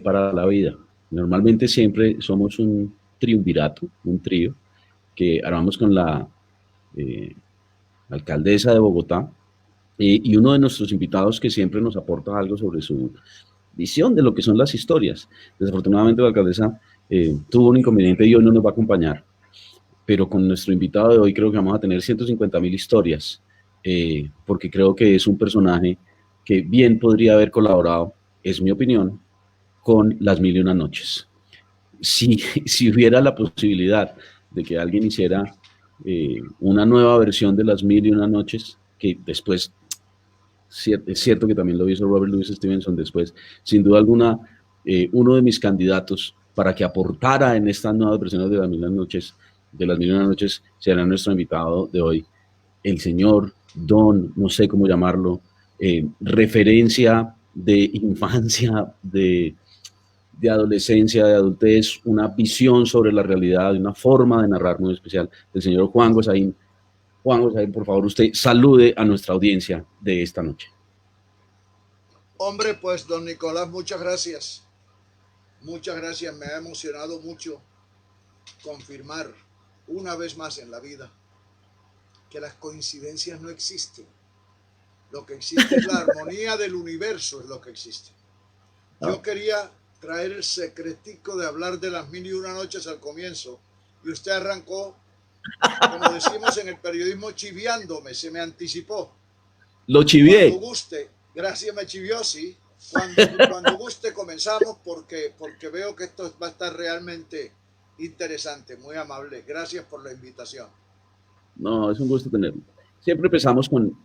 para la vida. Normalmente siempre somos un triunvirato, un trío, que armamos con la eh, alcaldesa de Bogotá y uno de nuestros invitados que siempre nos aporta algo sobre su visión de lo que son las historias. Desafortunadamente la alcaldesa tuvo un inconveniente y hoy no nos va a acompañar, pero con nuestro invitado de hoy creo que vamos a tener 150.000 historias, porque creo que es un personaje que bien podría haber colaborado, es mi opinión, con Las Mil y Una Noches. Si, si hubiera la posibilidad de que alguien hiciera una nueva versión de Las Mil y Una Noches, que después, es cierto que también lo hizo Robert Louis Stevenson después, sin duda alguna, uno de mis candidatos para que aportara en estas nuevas versiones de Las Mil y Una Noches, será nuestro invitado de hoy, el señor Don, no sé cómo llamarlo, referencia de infancia, de adolescencia, de adultez, una visión sobre la realidad, una forma de narrar muy especial del señor Juan Gosaín. Juan Gosaín, por favor, usted salude a nuestra audiencia de esta noche. Hombre, pues don Nicolás, muchas gracias. Muchas gracias, me ha emocionado mucho confirmar una vez más en la vida que las coincidencias no existen. Lo que existe es la armonía del universo, es lo que existe. Ah, Yo quería traer el secretico de hablar de las mil y una noches al comienzo y usted arrancó, como decimos en el periodismo, chiviándome, se me anticipó. lo Cuando chivié. guste, gracias me chivió, sí. Cuando guste comenzamos porque veo que esto va a estar realmente interesante, muy amable. Gracias por la invitación. No, es un gusto tenerlo. Siempre empezamos con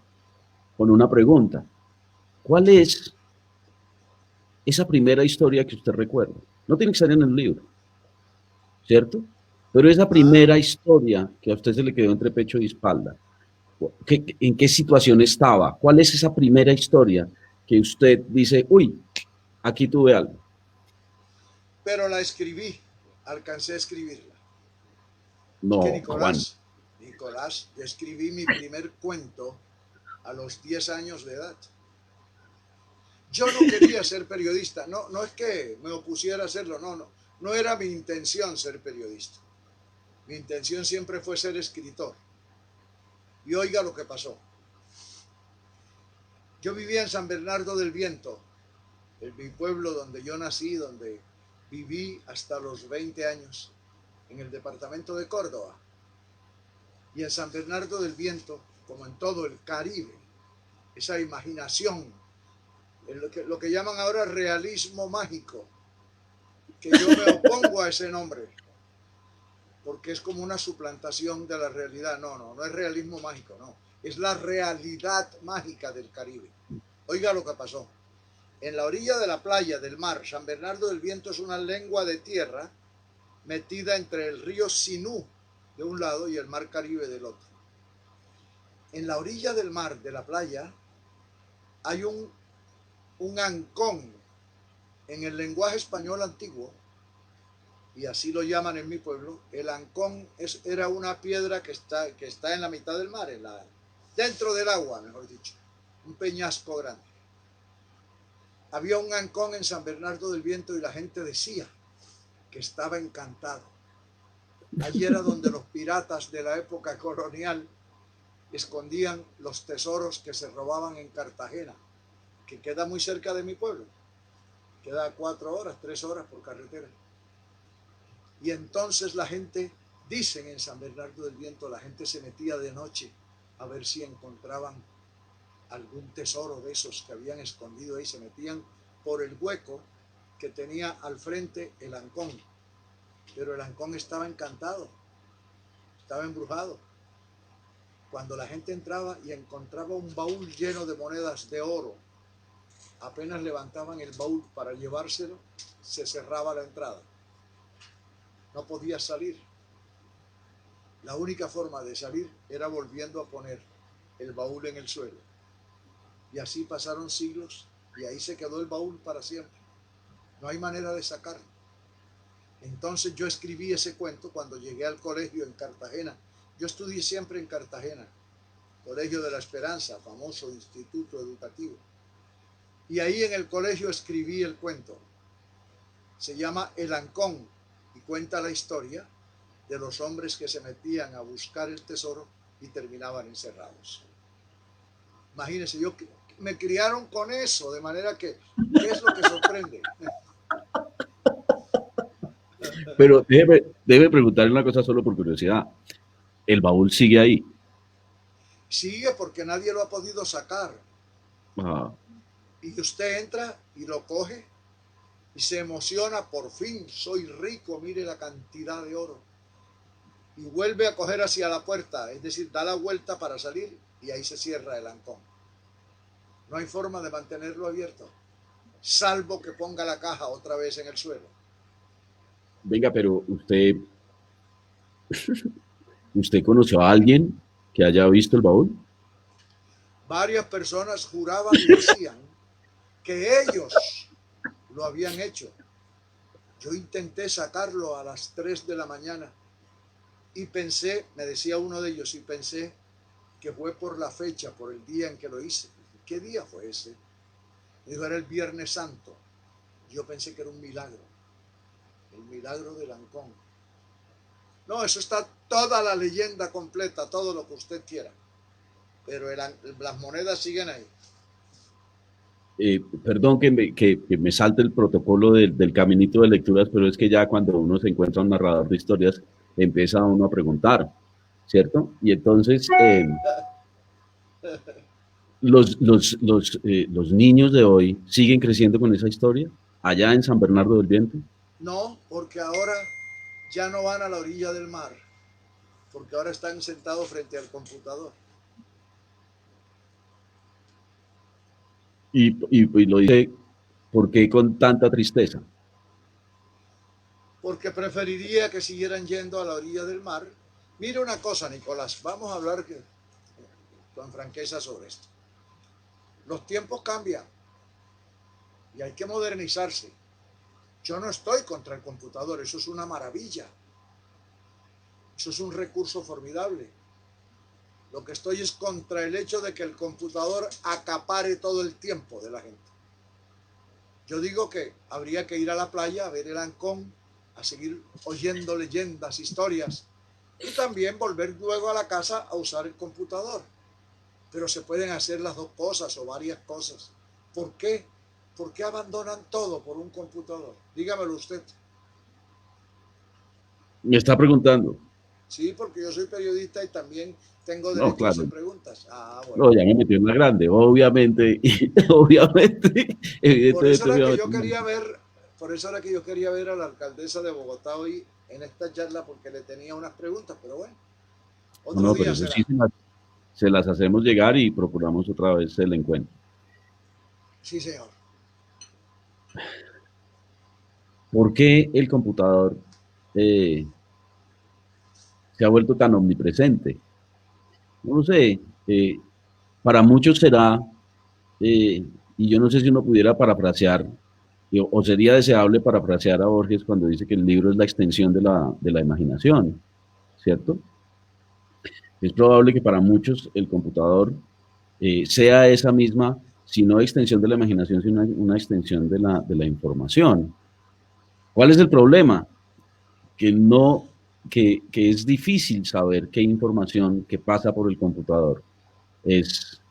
una pregunta. ¿Cuál es esa primera historia que usted recuerda? No tiene que estar en el libro, ¿cierto? Pero esa Ah, primera historia que a usted se le quedó entre pecho y espalda, ¿en qué situación estaba? ¿Cuál es esa primera historia que usted dice, uy, aquí tuve algo? pero la escribí, alcancé a escribirla. Es que No, Juan. Nicolás, yo escribí mi primer cuento a los 10 años de edad. Yo no quería ser periodista, no es que me opusiera a hacerlo, no era mi intención ser periodista. Mi intención siempre fue ser escritor. Y oiga lo que pasó. Yo vivía en San Bernardo del Viento, en mi pueblo donde yo nací, donde viví hasta los 20 años, en el departamento de Córdoba. Y en San Bernardo del Viento, como en todo el Caribe, esa imaginación, lo que llaman ahora realismo mágico, que yo me opongo a ese nombre, porque es como una suplantación de la realidad. No es realismo mágico, no. Es la realidad mágica del Caribe. Oiga lo que pasó. En la orilla de la playa del mar, San Bernardo del Viento es una lengua de tierra metida entre el río Sinú de un lado y el mar Caribe del otro. En la orilla del mar, de la playa, hay un ancón en el lenguaje español antiguo, y así lo llaman en mi pueblo. El ancón era una piedra que está en la mitad del mar, dentro del agua, mejor dicho, un peñasco grande. Había un ancón en San Bernardo del Viento y la gente decía que estaba encantado. Allí era donde los piratas de la época colonial escondían los tesoros que se robaban en Cartagena, que queda muy cerca de mi pueblo. Queda 4 horas, 3 horas por carretera. Y entonces la gente, dicen en San Bernardo del Viento, la gente se metía de noche a ver si encontraban algún tesoro de esos que habían escondido ahí. Se metían por el hueco que tenía al frente el ancón. Pero el ancón estaba encantado, estaba embrujado. Cuando la gente entraba y encontraba un baúl lleno de monedas de oro, apenas levantaban el baúl para llevárselo, se cerraba la entrada. No podía salir. La única forma de salir era volviendo a poner el baúl en el suelo. Y así pasaron siglos y ahí se quedó el baúl para siempre. No hay manera de sacarlo. Entonces yo escribí ese cuento cuando llegué al colegio en Cartagena. Yo estudié siempre en Cartagena, Colegio de la Esperanza, famoso instituto educativo. Y ahí en el colegio escribí el cuento. Se llama El Ancón y cuenta la historia de los hombres que se metían a buscar el tesoro y terminaban encerrados. Imagínense, me criaron con eso, de manera que, ¿qué es lo que sorprende? Pero debe preguntarle una cosa solo por curiosidad. ¿El baúl sigue ahí? Sigue porque nadie lo ha podido sacar. Ah. Y usted entra y lo coge y se emociona, por fin soy rico, mire la cantidad de oro. Y vuelve a coger hacia la puerta, es decir, da la vuelta para salir y ahí se cierra el ancón. No hay forma de mantenerlo abierto, salvo que ponga la caja otra vez en el suelo. Venga, pero ¿usted conoció a alguien que haya visto el baúl? Varias personas juraban y decían que ellos lo habían hecho. Yo intenté sacarlo a las 3 de la mañana y pensé, me decía uno de ellos, y pensé que fue por la fecha, por el día en que lo hice. ¿Qué día fue ese? Dijo, era el Viernes Santo. Yo pensé que era un milagro, el milagro del Ancón. No, eso está toda la leyenda completa, todo lo que usted quiera, pero las monedas siguen ahí. Perdón que me salte el protocolo del caminito de lecturas, pero es que ya cuando uno se encuentra un narrador de historias, empieza uno a preguntar, ¿cierto? Y entonces, los niños de hoy siguen creciendo con esa historia, allá en San Bernardo del Viento. No, porque ahora ya no van a la orilla del mar, porque ahora están sentados frente al computador. Y lo dice, ¿por qué con tanta tristeza? Porque preferiría que siguieran yendo a la orilla del mar. Mire una cosa, Nicolás, vamos a hablar con franqueza sobre esto. Los tiempos cambian y hay que modernizarse. Yo no estoy contra el computador, eso es una maravilla. Eso es un recurso formidable. Lo que estoy es contra el hecho de que el computador acapare todo el tiempo de la gente. Yo digo que habría que ir a la playa a ver el Ancón, a seguir oyendo leyendas, historias, y también volver luego a la casa a usar el computador. Pero se pueden hacer las dos cosas o varias cosas. ¿Por qué? ¿Por qué abandonan todo por un computador? Dígamelo usted. Me está preguntando. Sí, porque yo soy periodista y también tengo derecho No, claro. a hacer preguntas. Bueno. No, ya me metió en la grande, obviamente, obviamente. Por eso era que yo quería ver, por eso era que yo quería ver a la alcaldesa de Bogotá hoy en esta charla, porque le tenía unas preguntas, pero bueno, otro día será. Sí se las hacemos llegar y procuramos otra vez el encuentro. Sí, señor. ¿Por qué el computador se ha vuelto tan omnipresente? No lo sé. Para muchos será, y yo no sé si uno pudiera parafrasear, o sería deseable parafrasear a Borges cuando dice que el libro es la extensión de la imaginación, ¿cierto? Es probable que para muchos el computador sea esa misma, si no extensión de la imaginación, sino una extensión de la información. ¿Cuál es el problema? Que es difícil saber qué información que pasa por el computador es,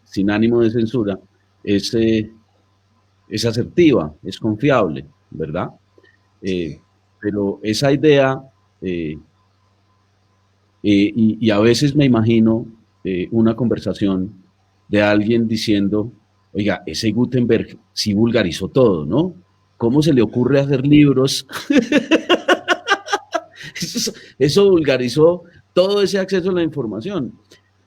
sin ánimo de censura, es asertiva, es confiable, ¿verdad? Sí. Pero esa idea, y a veces me imagino una conversación de alguien diciendo, oiga, ese Gutenberg sí vulgarizó todo, ¿no? ¿Cómo se le ocurre hacer libros? Eso vulgarizó todo ese acceso a la información.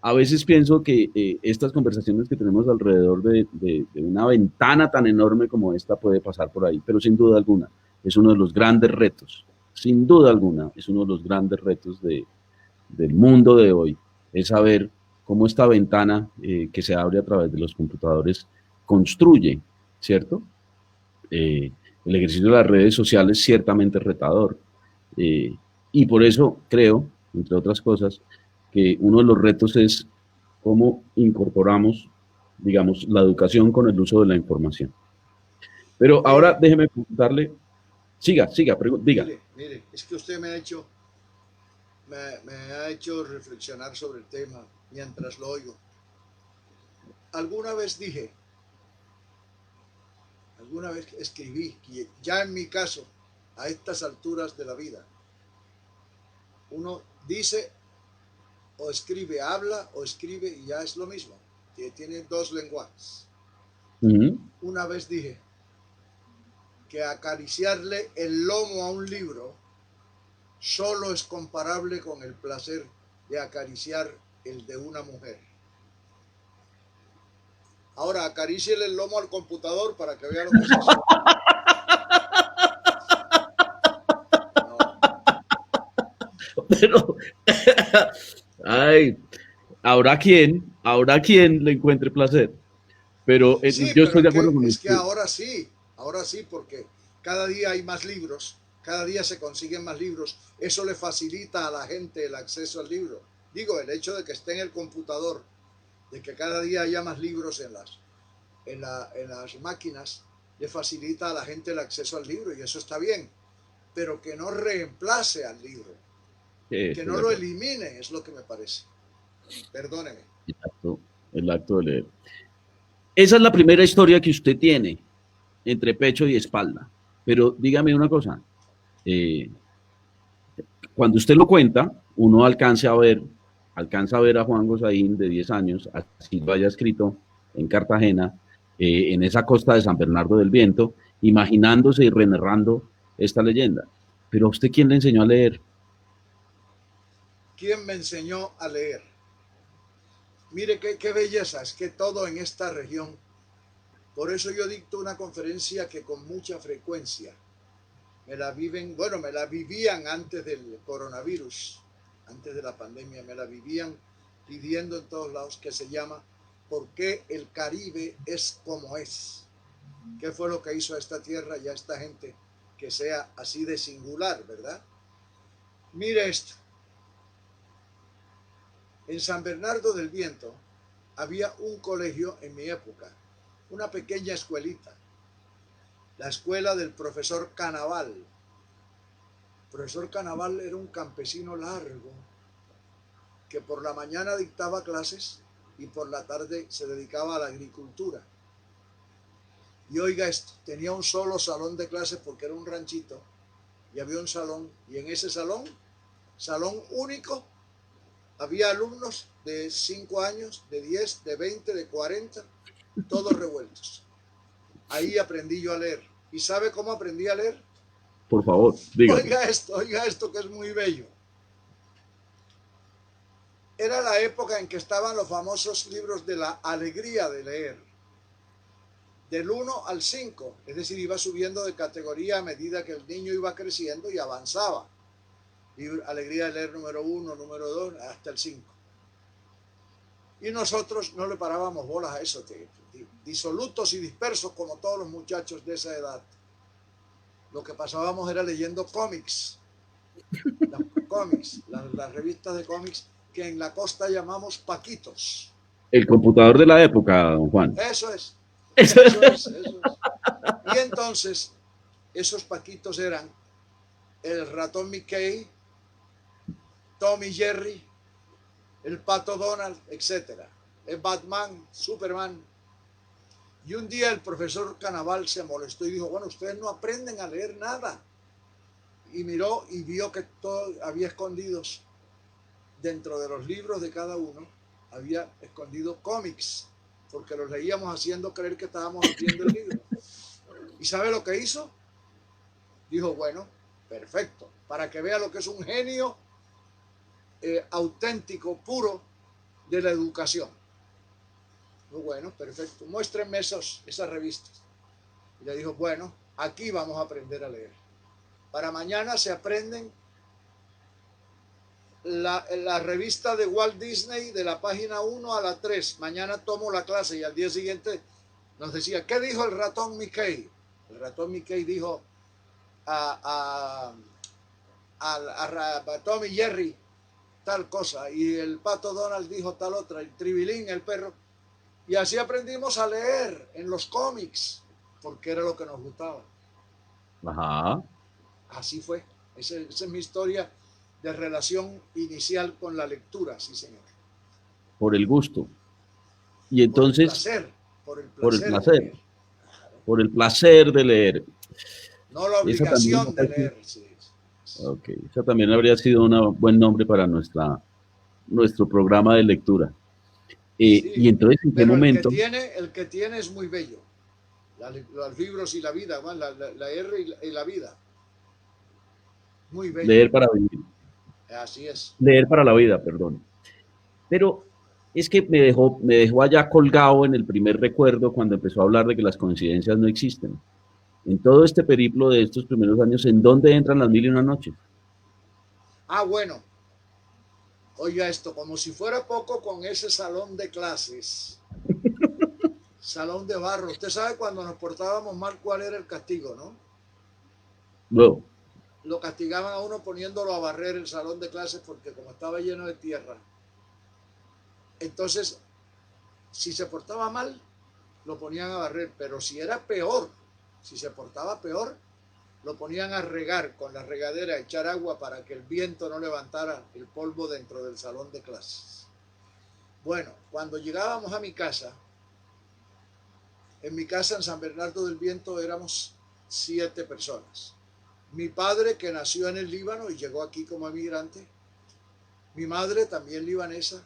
A veces pienso que estas conversaciones que tenemos alrededor de una ventana tan enorme como esta puede pasar por ahí, pero sin duda alguna es uno de los grandes retos, sin duda alguna es uno de los grandes retos del mundo de hoy, es saber cómo esta ventana que se abre a través de los computadores construye, ¿cierto? El ejercicio de las redes sociales ciertamente es retador. Y por eso creo, entre otras cosas, que uno de los retos es cómo incorporamos, digamos, la educación con el uso de la información. Pero ahora Mire, déjeme preguntarle, siga, diga. mire, es que usted me ha hecho reflexionar sobre el tema mientras lo oigo. Alguna vez dije, alguna vez escribí, que ya en mi caso, a estas alturas de la vida, uno dice o escribe, habla o escribe y ya es lo mismo. Tiene dos lenguajes. Ujú. Una vez dije que acariciarle el lomo a un libro solo es comparable con el placer de acariciar el de una mujer. Ahora acaríciele el lomo al computador para que vea lo que es eso. No. Pero, ay, habrá quien le encuentre placer. Pero Sí, yo pero estoy de acuerdo con es que usted. ahora sí, porque cada día hay más libros, cada día se consiguen más libros, eso le facilita a la gente el acceso al libro. Digo, el hecho de que esté en el computador, de que cada día haya más libros en las máquinas, le facilita a la gente el acceso al libro y eso está bien, pero que no reemplace al libro, que Estoy no de lo acuerdo. elimine, es lo que me parece. Perdóneme. El acto de leer. Esa es la primera historia que usted tiene entre pecho y espalda. Pero dígame una cosa, eh, cuando usted lo cuenta, uno alcanza a ver a Juan Gosaín de 10 años, así lo haya escrito en Cartagena, en esa costa de San Bernardo del Viento, imaginándose y renarrando esta leyenda. Pero ¿a usted quién le enseñó a leer? ¿Quién me enseñó a leer? Mire qué belleza, es que todo en esta región. Por eso yo dicto una conferencia que con mucha frecuencia me la vivían antes del coronavirus, antes de la pandemia, me la vivían pidiendo en todos lados, que se llama ¿Por qué el Caribe es como es? ¿Qué fue lo que hizo a esta tierra y a esta gente que sea así de singular, verdad? Mire esto, en San Bernardo del Viento había un colegio en mi época, una pequeña escuelita, la escuela del profesor Canaval. El profesor Canaval era un campesino largo que por la mañana dictaba clases y por la tarde se dedicaba a la agricultura. Y oiga esto, tenía un solo salón de clases porque era un ranchito y había un salón y en ese salón único, había alumnos de 5 años, de 10, de 20, de 40, todos revueltos. Ahí aprendí yo a leer. ¿Y sabe cómo aprendí a leer? Por favor, dígame. Oiga esto que es muy bello. Era la época en que estaban los famosos libros de la alegría de leer, del 1 al 5, es decir, iba subiendo de categoría a medida que el niño iba creciendo y avanzaba. Alegría de leer número 1, número 2, hasta el 5. Y nosotros no le parábamos bolas a eso, disolutos y dispersos como todos los muchachos de esa edad. Lo que pasábamos era leyendo cómics, las revistas de cómics que en la costa llamamos paquitos. El computador de la época, don Juan. Eso es, Eso es. eso es. Y entonces, esos paquitos eran el ratón Mickey, Tom y Jerry, el pato Donald, etcétera. El Batman, Superman. Y un día el profesor Canaval se molestó y dijo, bueno, ustedes no aprenden a leer nada. Y miró y vio que todo había escondidos dentro de los libros de cada uno, había escondido cómics, porque los leíamos haciendo creer que estábamos abriendo el libro. ¿Y sabe lo que hizo? Dijo, bueno, perfecto, para que vea lo que es un genio auténtico, puro, de la educación. Muy bueno, perfecto, muéstrenme esas revistas. Y le dijo, bueno, aquí vamos a aprender a leer. Para mañana se aprenden la revista de Walt Disney de la página 1 a la 3. Mañana tomo la clase y al día siguiente nos decía, ¿qué dijo el ratón Mickey? El ratón Mickey dijo a Tom y Jerry tal cosa y el pato Donald dijo tal otra, el Tribilín, el perro. Y así aprendimos a leer en los cómics. porque era lo que nos gustaba. Ajá, Así fue. Esa es mi historia de relación inicial con la lectura, sí, señor. por el gusto. Y Por el entonces, placer, por el por el placer de placer, leer. por el placer de leer. No la Esa también, obligación de leer. Sí. okay, esa también habría sido un buen nombre para nuestro programa de lectura. Y Sí, entonces, ¿en qué pero momento el que tiene es muy bello. Los libros y la vida, la R y la vida. Muy bello. leer para vivir? Así es. Leer para la vida, perdón. Pero es que me dejó allá colgado en el primer recuerdo cuando empezó a hablar de que las coincidencias no existen. En todo este periplo de estos primeros años, ¿en dónde entran las mil y una noches? Ah, bueno, oiga esto, como si fuera poco con ese salón de clases, salón de barro. Usted sabe cuando nos portábamos mal cuál era el castigo, ¿no? Luego, Lo castigaban a uno poniéndolo a barrer el salón de clases porque como estaba lleno de tierra. Entonces, si se portaba mal, lo ponían a barrer, pero si era peor, si se portaba peor, lo ponían a regar con la regadera, a echar agua para que el viento no levantara el polvo dentro del salón de clases. Bueno, cuando llegábamos a mi casa, en mi casa en San Bernardo del Viento éramos 7 personas. Mi padre, que nació en el Líbano y llegó aquí como emigrante, mi madre también libanesa,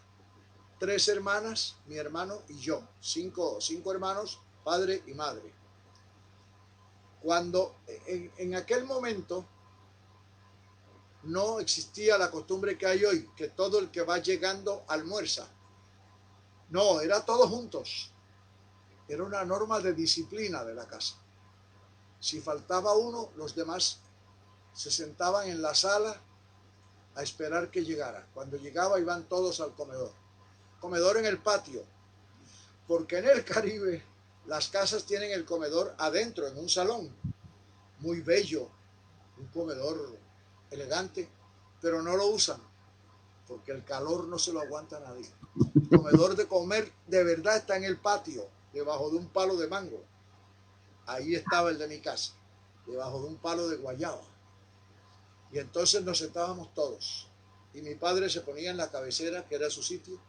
3 hermanas, mi hermano y yo, cinco hermanos, padre y madre. Cuando en aquel momento no existía la costumbre que hay hoy, que todo el que va llegando almuerza. No, era todos juntos. Era una norma de disciplina de la casa. Si faltaba uno, los demás se sentaban en la sala a esperar que llegara. Cuando llegaba iban todos al comedor. Comedor en el patio, porque en el Caribe las casas tienen el comedor adentro, en un salón, muy bello, un comedor elegante, pero no lo usan, porque el calor no se lo aguanta a nadie. El comedor de comer de verdad está en el patio, debajo de un palo de mango. Ahí estaba el de mi casa, debajo de un palo de guayaba. Y entonces nos sentábamos todos. Y mi padre se ponía en la cabecera, que era su sitio,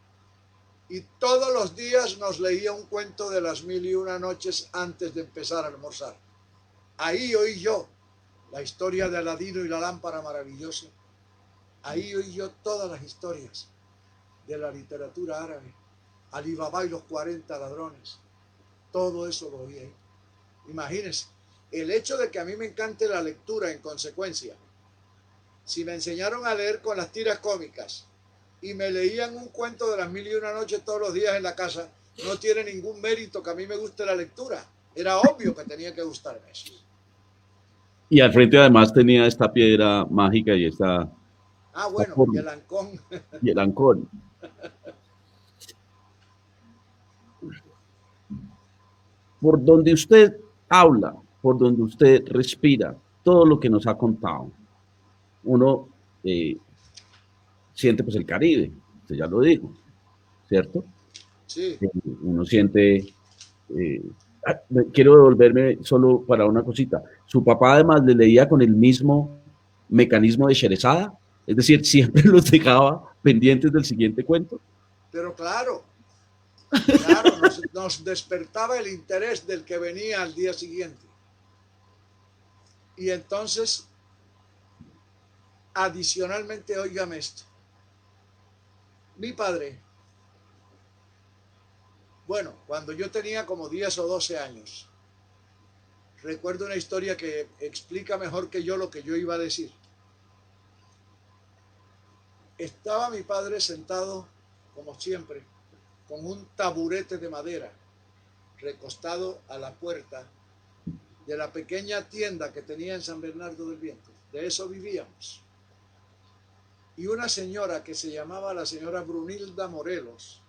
y todos los días nos leía un cuento de las mil y una noches antes de empezar a almorzar. Ahí oí yo la historia de Aladino y la lámpara maravillosa. Ahí oí yo todas las historias de la literatura árabe. Alí Baba y los 40 ladrones. Todo eso lo oí ahí. Imagínense, el hecho de que a mí me encante la lectura en consecuencia. Si me enseñaron a leer con las tiras cómicas y me leían un cuento de las mil y una noches todos los días en la casa, no tiene ningún mérito que a mí me guste la lectura. Era obvio que tenía que gustarme eso. y al frente además tenía esta piedra mágica y Ah, esta bueno, y forma, el ancón. y el ancón. Por donde usted habla, por donde usted respira, todo lo que nos ha contado, uno siente pues el Caribe, usted ya lo dijo, ¿cierto? Sí, Uno siente... eh, quiero devolverme solo para una cosita. Su papá además le leía con el mismo mecanismo de Sherezada, es decir, siempre los dejaba pendientes del siguiente cuento. pero claro, claro, nos despertaba el interés del que venía al día siguiente. Y entonces, adicionalmente, óigame esto. Mi padre, bueno, cuando yo tenía como 10 o 12 años, recuerdo una historia que explica mejor que yo lo que yo iba a decir. Estaba mi padre sentado, como siempre, con un taburete de madera, recostado a la puerta de la pequeña tienda que tenía en San Bernardo del Viento. De eso vivíamos. Y una señora que se llamaba la señora Brunilda Morelos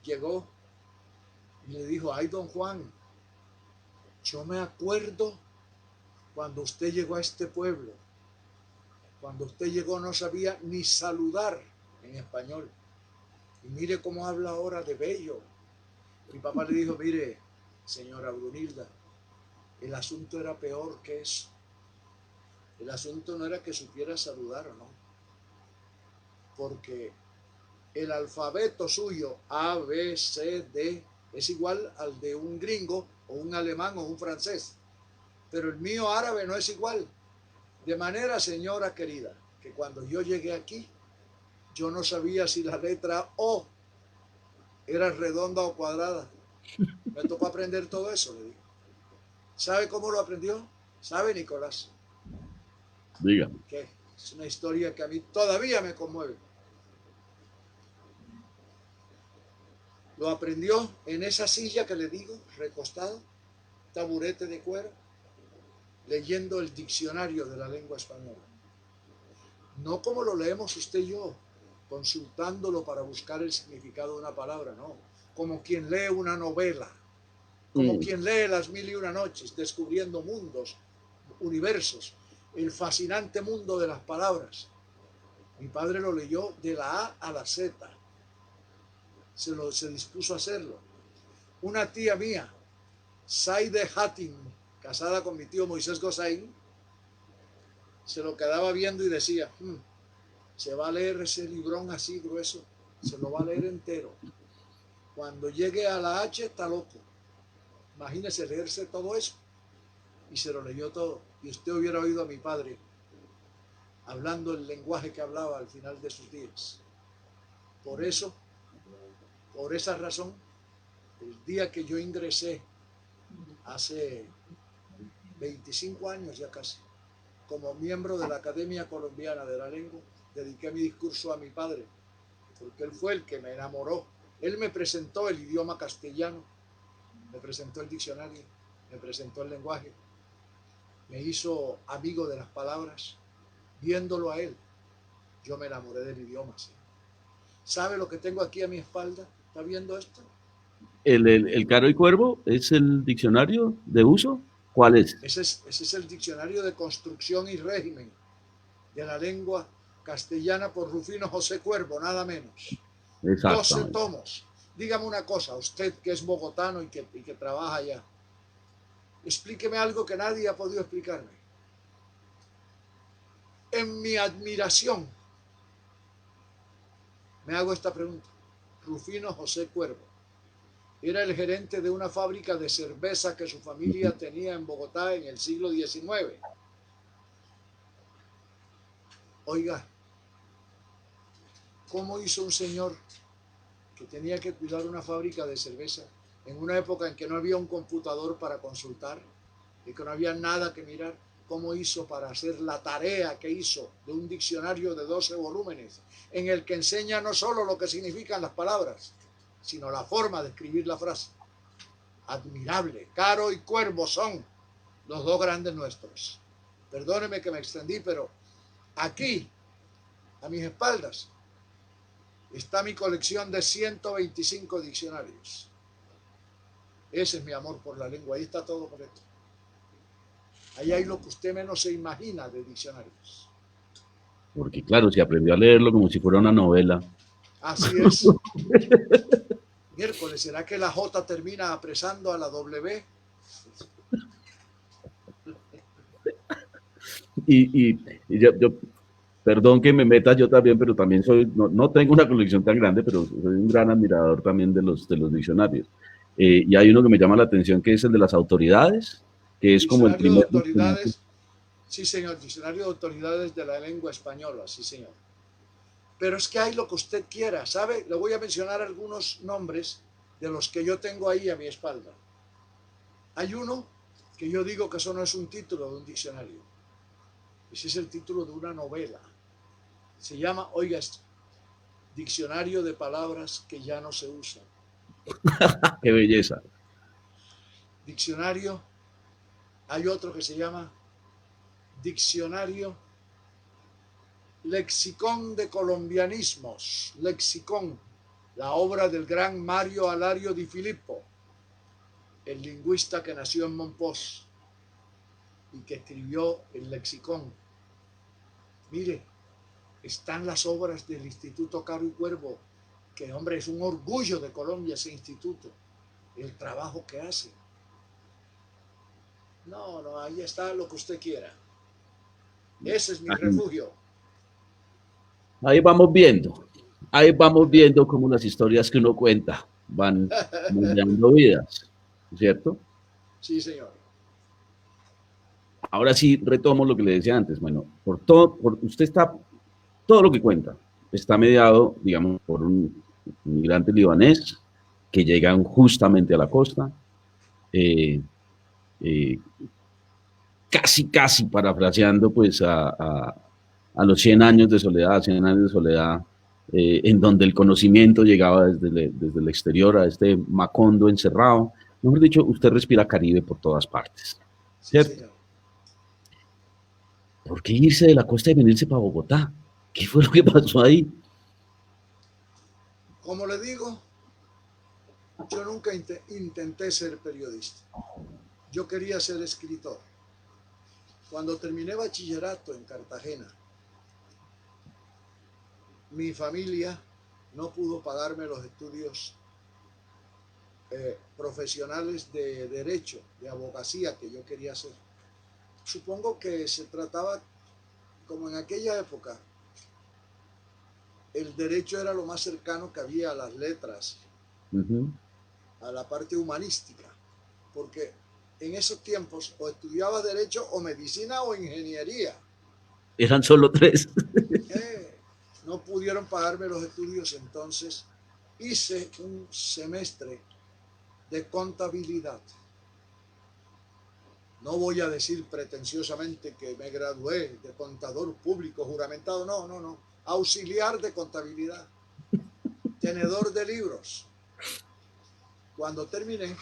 llegó y le dijo: ay, don Juan, yo me acuerdo cuando usted llegó a este pueblo. Cuando usted llegó no sabía ni saludar en español. Y mire cómo habla ahora de bello. Mi papá le dijo: mire, señora Brunilda, El asunto era peor que eso. El asunto no era que supiera saludar o no, porque el alfabeto suyo, A, B, C, D, es igual al de un gringo o un alemán o un francés, pero el mío árabe no es igual. De manera, señora querida, que cuando yo llegué aquí, yo no sabía si la letra O era redonda o cuadrada. Me tocó aprender todo eso, le digo. ¿Sabe cómo lo aprendió? ¿Sabe, Nicolás? Dígame. Que es una historia que a mí todavía me conmueve. Lo aprendió en esa silla que le digo, recostado, taburete de cuero, leyendo el diccionario de la lengua española. No como lo leemos usted y yo, consultándolo para buscar el significado de una palabra, no. Como quien lee una novela, como quien lee Las Mil y Una Noches, descubriendo mundos, universos, el fascinante mundo de las palabras. Mi padre lo leyó de la A a la Z, se dispuso a hacerlo. Una tía mía, Saide Hatim, casada con mi tío Moisés Gosaín, se lo quedaba viendo y decía, se va a leer ese librón así grueso, se lo va a leer entero. Cuando llegue a la H está loco. Imagínese leerse todo eso. Y se lo leyó todo. Y usted hubiera oído a mi padre hablando el lenguaje que hablaba al final de sus días. Por eso, por esa razón, el día que yo ingresé, hace 25 años ya casi, como miembro de la Academia Colombiana de la Lengua, dediqué mi discurso a mi padre, porque él fue el que me enamoró. Él me presentó el idioma castellano, me presentó el diccionario, me presentó el lenguaje, me hizo amigo de las palabras. Viéndolo a él, yo me enamoré del idioma. ¿Sí? ¿Sabe lo que tengo aquí a mi espalda? ¿Está viendo esto? ¿El Caro y Cuervo es el diccionario de uso? ¿Cuál es? Ese es el diccionario de construcción y régimen de la lengua castellana por Rufino José Cuervo, nada menos. 12 Exactamente. tomos. Dígame una cosa, usted que es bogotano y que trabaja allá, explíqueme algo que nadie ha podido explicarme. En mi admiración, me hago esta pregunta. Rufino José Cuervo era el gerente de una fábrica de cerveza que su familia tenía en Bogotá en el siglo XIX. Oiga, ¿cómo hizo un señor que tenía que cuidar una fábrica de cerveza en una época en que no había un computador para consultar y que no había nada que mirar? ¿Cómo hizo para hacer la tarea que hizo de un diccionario de 12 volúmenes en el que enseña no solo lo que significan las palabras, sino la forma de escribir la frase? Admirable. Caro y Cuervo son los dos grandes nuestros. Perdóneme que me extendí, pero aquí, a mis espaldas, está mi colección de 125 diccionarios. Ese es mi amor por la lengua. Ahí está todo correcto. Ahí hay lo que usted menos se imagina de diccionarios. Porque claro, si aprendió a leerlo como si fuera una novela. Así es. Miércoles, ¿será que la J termina apresando a la W? Y yo, perdón que me meta yo también, pero también soy, no tengo una colección tan grande, pero soy un gran admirador también de los diccionarios. Y hay uno que me llama la atención, que es el de las autoridades, que es como el Diccionario de primer diccionario. autoridades. Sí, señor. Diccionario de autoridades de la lengua española. Sí, señor. Pero es que hay lo que usted quiera, ¿sabe? Le voy a mencionar algunos nombres de los que yo tengo ahí a mi espalda. Hay uno que yo digo que eso no es un título de un diccionario. Ese es el título de una novela. Se llama, oiga esto, Diccionario de Palabras que ya no se usan. ¡Qué belleza! Diccionario, hay otro que se llama Diccionario Lexicón de Colombianismos. Lexicón, la obra del gran Mario Alario Di Filippo, el lingüista que nació en Monpós y que escribió el lexicón. Mire, están las obras del Instituto Caro y Cuervo, que hombre, es un orgullo de Colombia ese instituto, el trabajo que hace. No, no, ahí está lo que usted quiera. Ese es mi Ahí, refugio. ahí vamos viendo. Ahí vamos viendo cómo las historias que uno cuenta van moldeando vidas, ¿cierto? Sí, señor. Ahora sí retomo lo que le decía antes. Bueno, usted está, todo lo que cuenta está mediado, digamos, por un inmigrante libanés que llegan justamente a la costa, eh, eh, casi parafraseando pues a los 100 años de soledad, 100 años de soledad, en donde el conocimiento llegaba desde el exterior a este Macondo encerrado. Mejor dicho, usted respira Caribe por todas partes, Sí, ¿cierto? señor. ¿Por qué irse de la costa y venirse para Bogotá? ¿Qué fue lo que pasó ahí? Como le digo, yo nunca intenté ser periodista. Yo quería ser escritor. Cuando terminé bachillerato en Cartagena, mi familia no pudo pagarme los estudios profesionales de derecho, de abogacía que yo quería hacer. Supongo que se trataba, como en aquella época, el derecho era lo más cercano que había a las letras, Uh -huh. a la parte humanística, porque en esos tiempos o estudiaba derecho o medicina o ingeniería. Eran solo tres. Eh, no pudieron pagarme los estudios, entonces hice un semestre de contabilidad. No voy a decir pretenciosamente que me gradué de contador público juramentado, no, no, no. Auxiliar de contabilidad, tenedor de libros. Cuando terminé,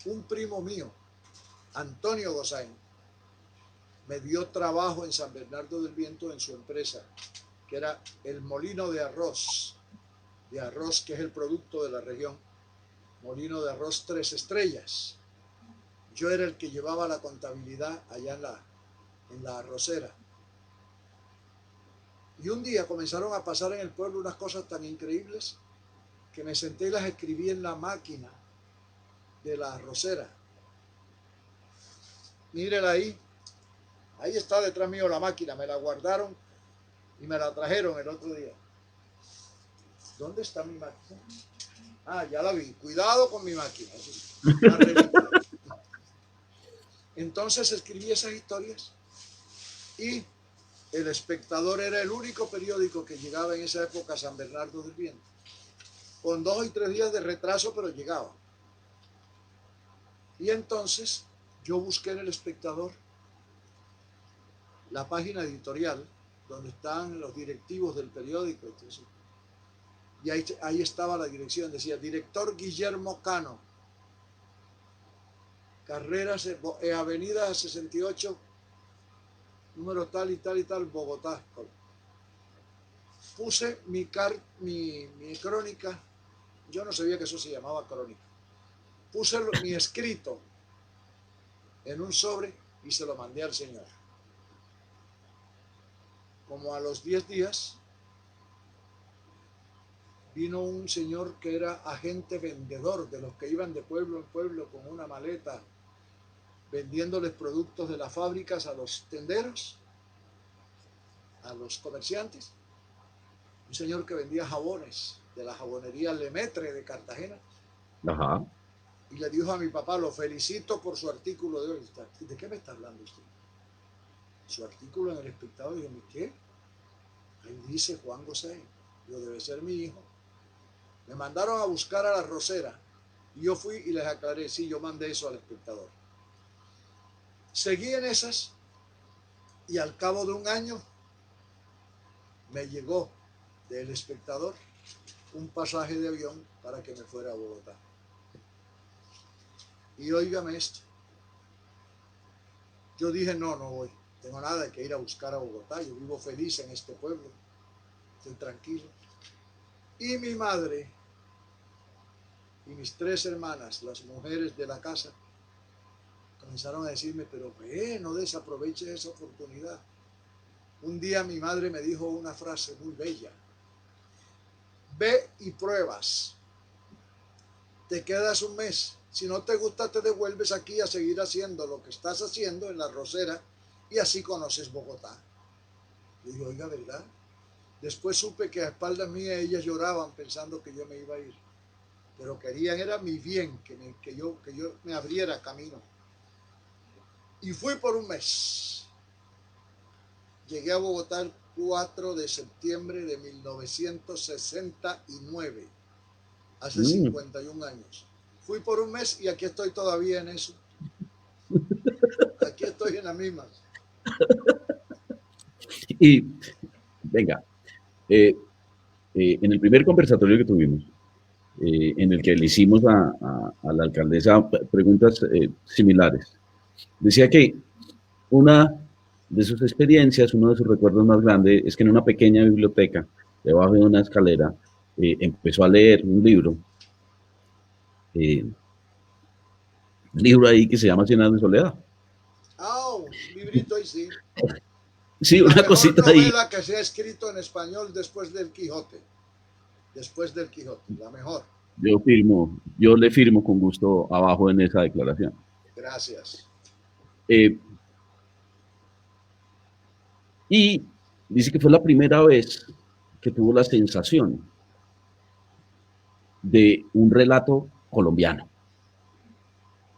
un primo mío, Antonio Gozaín, me dio trabajo en San Bernardo del Viento en su empresa, que era el molino de arroz que es el producto de la región, molino de arroz 3 estrellas. Yo era el que llevaba la contabilidad allá en la arrocera. Y un día comenzaron a pasar en el pueblo unas cosas tan increíbles que me senté y las escribí en la máquina de la arrocera. Mírela ahí, ahí está detrás mío la máquina, me la guardaron y me la trajeron el otro día. ¿Dónde está mi máquina? Ah, ya la vi, cuidado con mi máquina, una reliquia. Entonces escribí esas historias y El Espectador era el único periódico que llegaba en esa época a San Bernardo del Viento. Con 2 y 3 días de retraso, pero llegaba. Y entonces yo busqué en El Espectador la página editorial donde están los directivos del periódico. Entonces, y ahí estaba la dirección, decía director Guillermo Cano, carreras, avenida 68, número tal y tal y tal, Bogotá. Puse mi crónica, yo no sabía que eso se llamaba crónica. Puse mi escrito en un sobre y se lo mandé al señor. Como a los 10 días vino un señor que era agente vendedor, de los que iban de pueblo en pueblo con una maleta vendiéndoles productos de las fábricas a los tenderos, a los comerciantes. Un señor que vendía jabones de la jabonería Lemetre de Cartagena. Ajá. Y le dijo a mi papá: lo felicito por su artículo de hoy. ¿De qué me está hablando usted? Su artículo en El Espectador. Y yo: ¿qué? Ahí dice Juan José. Yo: debe ser mi hijo. Me mandaron a buscar a la Rosera y yo fui y les aclaré: sí, yo mandé eso al Espectador. Seguí en esas y al cabo de un año me llegó del Espectador un pasaje de avión para que me fuera a Bogotá. Y óigame esto, yo dije: no, no voy, tengo nada que ir a buscar a Bogotá, yo vivo feliz en este pueblo, estoy tranquilo. Y mi madre y mis 3 hermanas, las mujeres de la casa, comenzaron a decirme: pero ve, no desaproveches esa oportunidad. Un día mi madre me dijo una frase muy bella: ve y pruebas, te quedas un mes. Si no te gusta, te devuelves aquí a seguir haciendo lo que estás haciendo en la Rosera y así conoces Bogotá. Y dije, oiga, ¿verdad? Después supe que a espaldas mías ellas lloraban pensando que yo me iba a ir. Pero querían, era mi bien, que yo me abriera camino. Y fui por un mes. Llegué a Bogotá el 4 de septiembre de 1969, hace Mm. 51 años. Fui por un mes y aquí estoy todavía en eso. Aquí estoy en las mismas. Y venga, eh, en el primer conversatorio que tuvimos, en el que le hicimos a la alcaldesa preguntas similares, decía que una de sus experiencias, uno de sus recuerdos más grandes, es que en una pequeña biblioteca, debajo de una escalera, empezó a leer eh, un libro ahí que se llama Cien años de soledad. Ah, un librito ahí sí. Sí, La una mejor cosita ahí. novela que se ha escrito en español después del Quijote. Después del Quijote, la mejor. Yo le firmo con gusto abajo en esa declaración. Gracias. Eh, y dice que fue la primera vez que tuvo la sensación de un relato colombiano,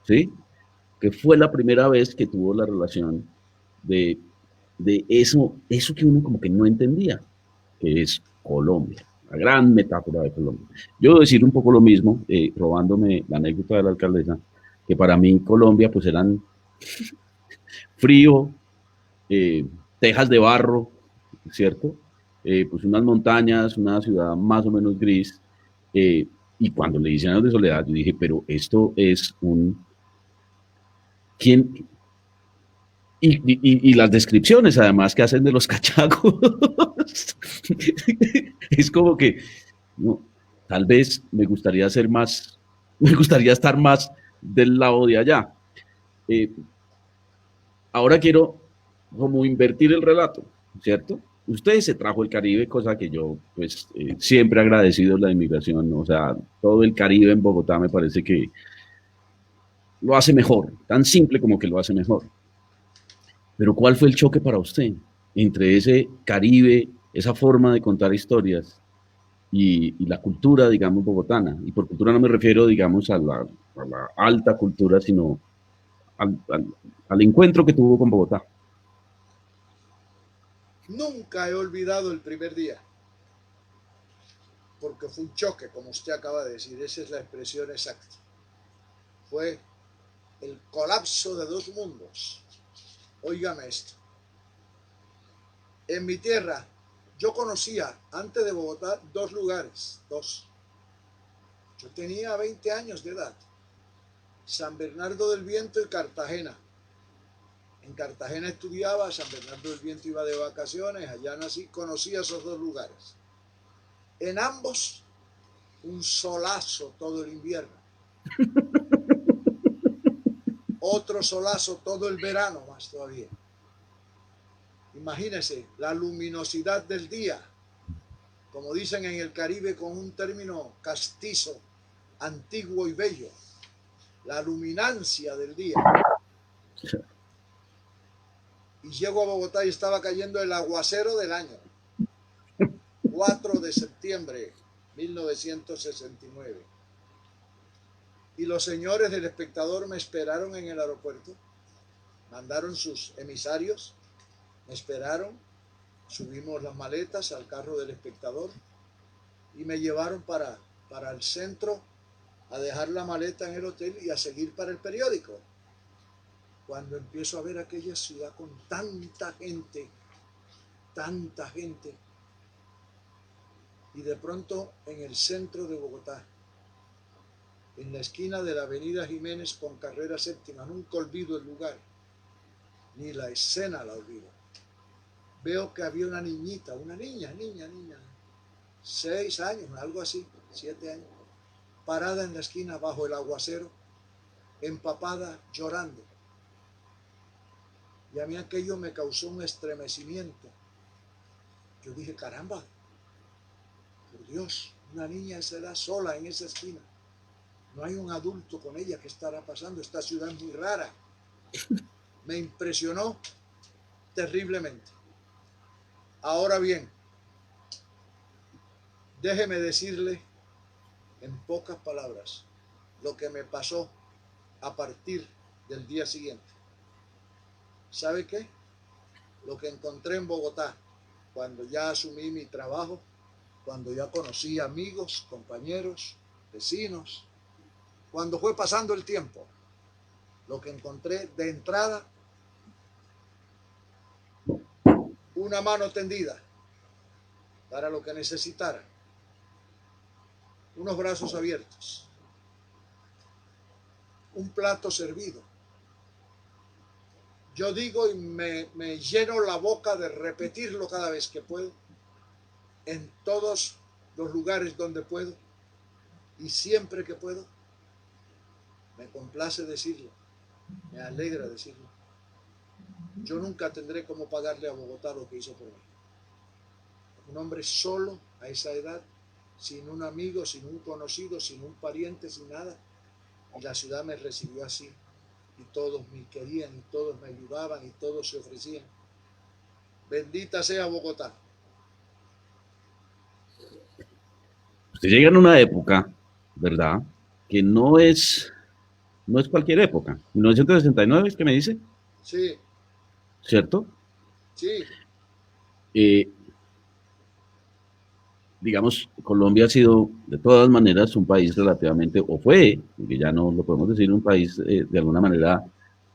¿sí? Que fue la primera vez que tuvo la relación de, de eso que uno como que no entendía, que es Colombia, la gran metáfora de Colombia. Yo voy a decir un poco lo mismo, robándome la anécdota de la alcaldesa, que para mí Colombia pues eran frío, eh, tejas de barro, ¿cierto? Pues unas montañas, una ciudad más o menos gris. Y cuando le dicen años de soledad, yo dije, pero esto es un... ¿Quién? Y las descripciones, además, que hacen de los cachacos, es como que, no, tal vez me gustaría ser más, me gustaría estar más del lado de allá. Eh, Ahora quiero como invertir el relato, ¿cierto? Usted se trajo el Caribe, cosa que yo pues siempre he agradecido la inmigración, o sea, todo el Caribe en Bogotá me parece que lo hace mejor, tan simple como que lo hace mejor. Pero ¿cuál fue el choque para usted entre ese Caribe, esa forma de contar historias y la cultura, digamos, bogotana? Y por cultura no me refiero, digamos, a la alta cultura, sino al encuentro que tuvo con Bogotá. Nunca he olvidado el primer día, porque fue un choque, como usted acaba de decir. Esa es la expresión exacta. Fue el colapso de dos mundos. Óigame esto. En mi tierra, yo conocía antes de Bogotá dos lugares, dos. Yo tenía 20 años de edad. San Bernardo del Viento y Cartagena. En Cartagena estudiaba, San Bernardo del Viento iba de vacaciones, allá nací, conocía esos dos lugares. En ambos, un solazo todo el invierno. Otro solazo todo el verano, más todavía. Imagínense la luminosidad del día, como dicen en el Caribe con un término castizo, antiguo y bello, la luminancia del día. Y llego a Bogotá y estaba cayendo el aguacero del año, 4 de septiembre 1969. Y los señores del Espectador me esperaron en el aeropuerto, mandaron sus emisarios, me esperaron, subimos las maletas al carro del Espectador y me llevaron para el centro a dejar la maleta en el hotel y a seguir para el periódico. Cuando empiezo a ver aquella ciudad con tanta gente, y de pronto en el centro de Bogotá, en la esquina de la avenida Jiménez con carrera séptima, nunca olvido el lugar, ni la escena la olvido. Veo que había una niñita, una niña, 6 años, algo así, 7 años, parada en la esquina bajo el aguacero, empapada, llorando. Y a mí aquello me causó un estremecimiento. Yo dije, caramba, por Dios, una niña de esa edad sola en esa esquina. No hay un adulto con ella. ¿Qué estará pasando? Esta ciudad es muy rara. Me impresionó terriblemente. Ahora bien, déjeme decirle en pocas palabras lo que me pasó a partir del día siguiente. ¿Sabe qué? Lo que encontré en Bogotá, cuando ya asumí mi trabajo, cuando ya conocí amigos, compañeros, vecinos, cuando fue pasando el tiempo, lo que encontré de entrada, una mano tendida para lo que necesitara, unos brazos abiertos, un plato servido. Yo digo y me lleno la boca de repetirlo cada vez que puedo, en todos los lugares donde puedo y siempre que puedo. Me complace decirlo, me alegra decirlo. Yo nunca tendré cómo pagarle a Bogotá lo que hizo por mí. Un hombre solo a esa edad, sin un amigo, sin un conocido, sin un pariente, sin nada. Y la ciudad me recibió así. Y todos me querían, y todos me ayudaban, y todos se ofrecían. Bendita sea Bogotá. Usted llega en una época, ¿verdad? Que no es cualquier época. 1969 es que me dice, Sí, ¿cierto? sí, Eh, digamos, Colombia ha sido de todas maneras un país relativamente, o fue, porque ya no lo podemos decir, un país de alguna manera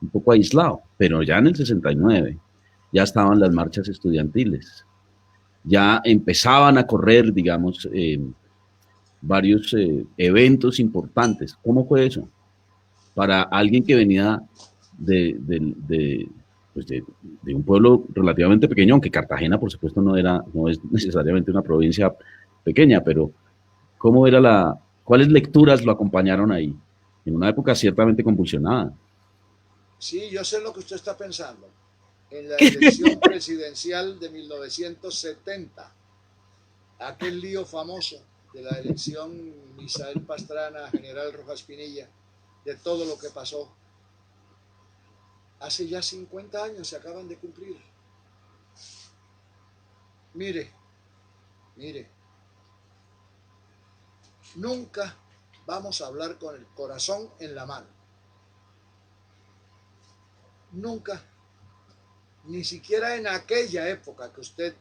un poco aislado, pero ya en el 69 ya estaban las marchas estudiantiles, ya empezaban a correr, digamos, varios eventos importantes. ¿Cómo fue eso? Para alguien que venía de, de, de, pues de un pueblo relativamente pequeño, aunque Cartagena, por supuesto, no es necesariamente una provincia pequeña, pero ¿cómo era cuáles lecturas lo acompañaron ahí? En una época ciertamente convulsionada. sí, yo sé lo que usted está pensando. En la elección presidencial de 1970, aquel lío famoso de la elección Misael Pastrana, General Rojas Pinilla, de todo lo que pasó. Hace ya 50 años se acaban de cumplir. Mire, mire, nunca vamos a hablar con el corazón en la mano. Nunca, ni siquiera en aquella época que usted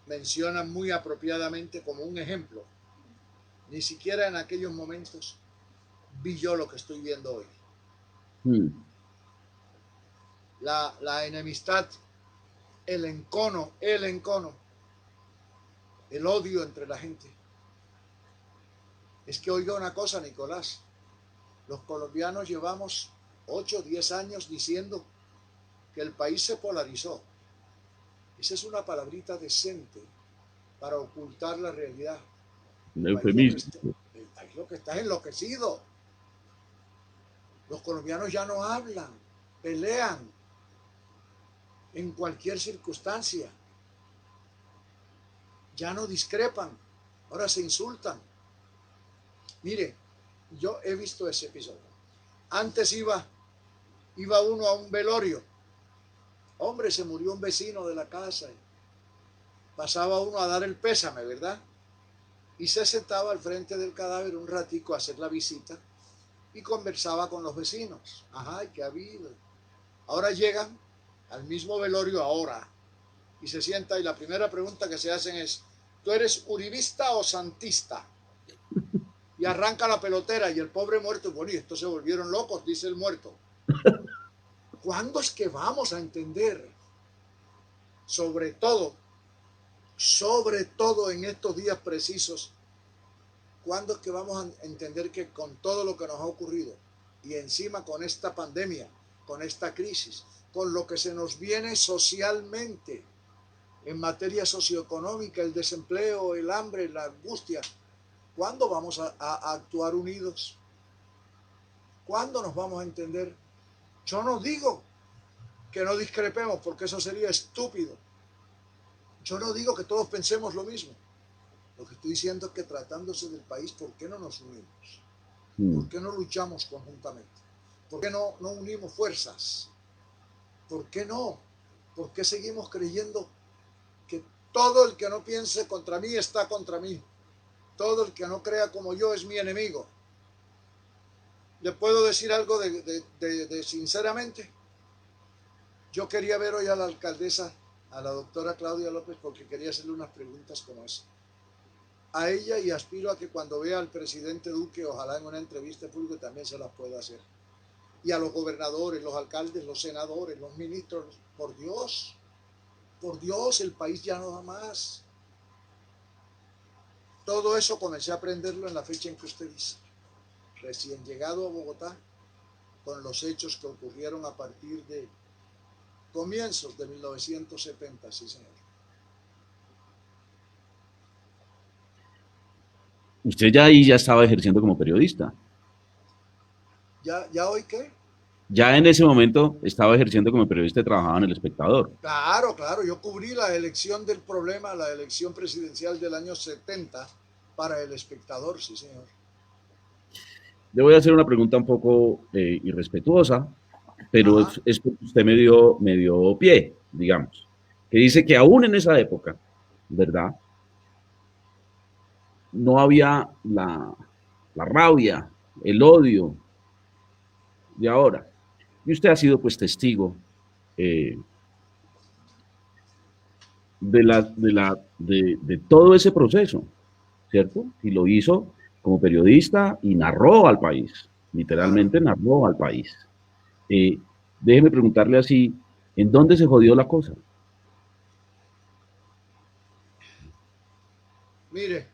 menciona muy apropiadamente como un ejemplo, ni siquiera en aquellos momentos vi yo lo que estoy viendo hoy. Hmm. La enemistad, el encono, el odio entre la gente. Es que oiga una cosa, Nicolás, los colombianos llevamos 8 o 10 años diciendo que el país se polarizó. Esa es una palabrita decente para ocultar la realidad. Un El eufemismo. país lo que está es enloquecido. Los colombianos ya no hablan, pelean en cualquier circunstancia. Ya no discrepan, ahora se insultan. Mire, yo he visto ese episodio. Antes iba uno a un velorio. Hombre, se murió un vecino de la casa. Pasaba uno a dar el pésame, ¿verdad? Y se sentaba al frente del cadáver un ratico a hacer la visita y conversaba con los vecinos. Ajá, ¿qué ha habido? Ahora llegan al mismo velorio ahora y se sienta y la primera pregunta que se hacen es, ¿tú eres uribista o santista? Y arranca la pelotera y el pobre muerto, bueno, y estos se volvieron locos, dice el muerto. ¿Cuándo es que vamos a entender? Sobre todo en estos días precisos, ¿cuándo es que vamos a entender que con todo lo que nos ha ocurrido y encima con esta pandemia, con esta crisis, con lo que se nos viene socialmente, en materia socioeconómica, el desempleo, el hambre, la angustia, ¿cuándo vamos a actuar unidos? ¿Cuándo nos vamos a entender? Yo no digo que no discrepemos, porque eso sería estúpido. Yo no digo que todos pensemos lo mismo. Lo que estoy diciendo es que tratándose del país, ¿por qué no nos unimos? mm. ¿Por qué no luchamos conjuntamente? ¿Por qué no unimos fuerzas? ¿Por qué no? ¿Por qué seguimos creyendo que todo el que no piense contra mí está contra mí? Todo el que no crea como yo es mi enemigo. ¿Le puedo decir algo de sinceramente? Yo quería ver hoy a la alcaldesa, a la doctora Claudia López, porque quería hacerle unas preguntas como esa. A ella, y aspiro a que cuando vea al presidente Duque, ojalá en una entrevista pública también se las pueda hacer. Y a los gobernadores, los alcaldes, los senadores, los ministros, por Dios, el país ya no da más. Todo eso comencé a aprenderlo en la fecha en que usted dice. Recién llegado a Bogotá, con los hechos que ocurrieron a partir de comienzos de 1970, sí señor. Usted ya ahí ya estaba ejerciendo como periodista. ¿Ya hoy qué? Ya en ese momento estaba ejerciendo como periodista y trabajaba en El Espectador. Claro, claro, yo cubrí la elección del problema, la elección presidencial del año 70 para El Espectador, sí señor. Le voy a hacer una pregunta un poco irrespetuosa, pero Ajá. es porque usted me dio pie, digamos, que dice que aún en esa época, ¿verdad? No había la rabia, el odio de ahora. Y usted ha sido pues testigo eh, de todo ese proceso, ¿cierto? Y lo hizo como periodista y narró al país, Claro. literalmente narró al país. Eh, Déjeme preguntarle así, ¿en dónde se jodió la cosa? Mire,